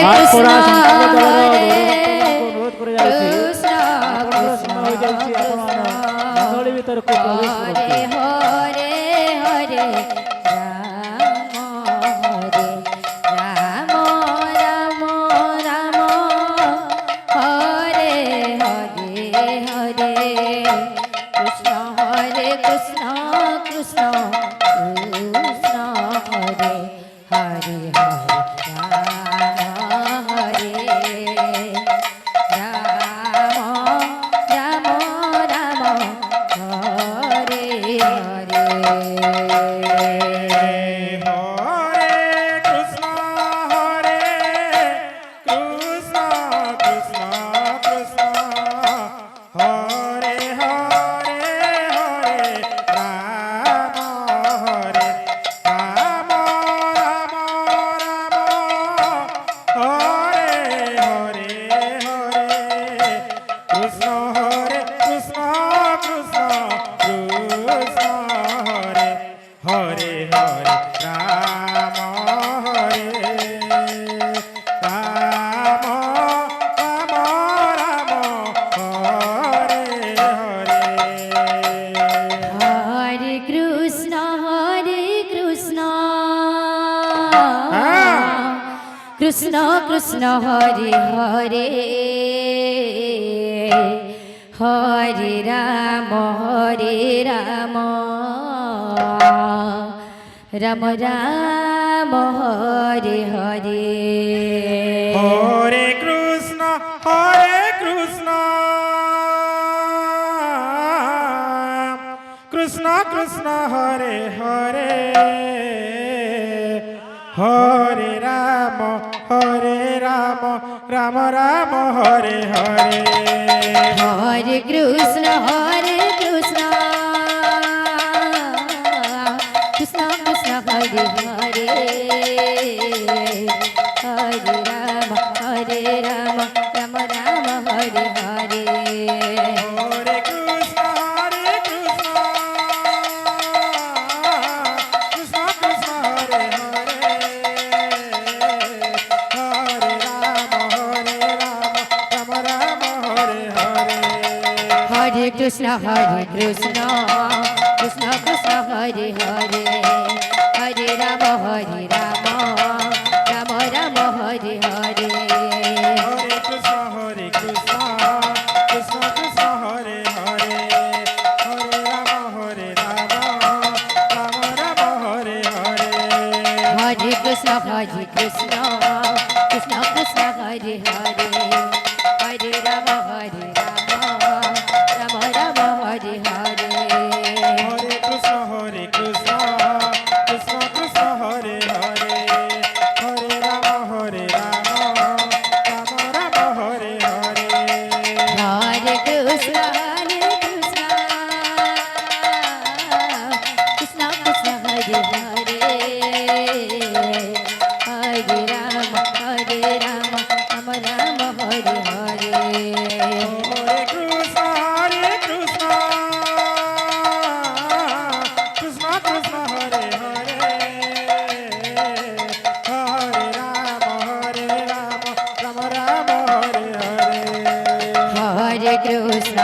কৃষ্ণ হরে অনুরোধ করে যাচ্ছি হয়ে যাচ্ছি আপনার মন্ডলী ভিতরକୁ প্রবেশ হরে করতে হরে হরে রাম হরে রাম রাম রাম হরে হরে হরে কৃষ্ণ হরে কৃষ্ণ কৃষ্ণ কৃষ্ণ হরে হরে হরে রাম হরে রাম রাম রাম হরে হরে হরে কৃষ্ণ কৃষ্ণ কৃষ্ণ হরে হরে হরে রাম রাম রাম হরে হরে হরে কৃষ্ণ কৃষ্ণ কৃষ্ণ হরে হরে হরে রাম রাম রাম হরে হরে হরে কৃষ্ণ কৃষ্ণ কৃষ্ণ হরে হরে হরে রাম রাম রাম হরে হরে হরে কৃষ্ণ কৃষ্ণ কৃষ্ণ হরে হরে হরে রাম রাম হরে হরে হরে কৃষ্ণ কৃষ্ণ কৃষ্ণ কৃষ্ণ হরে হরে হরে রাম রাম রাম হরে হরে হরে কৃষ্ণ কৃষ্ণ কৃষ্ণ হরে হরে হরে রাম রাম রাম হরে হরে হরে কৃষ্ণ কৃষ্ণ কৃষ্ণ কৃষ্ণ হরে হরে হরে রাম রাম রাম হরে হরে হরে কৃষ্ণ কৃষ্ণ কৃষ্ণ কৃষ্ণ হরে হরে হরে রাম রাম রাম হরে হরে হরে কৃষ্ণ কৃষ্ণ কৃষ্ণ হরে হরে হরে রাম রাম রাম হরে হরে হরে কৃষ্ণ কৃষ্ণ কৃষ্ণ হরে হরে হরে রাম রাম রাম হরে হরে হরে কৃষ্ণ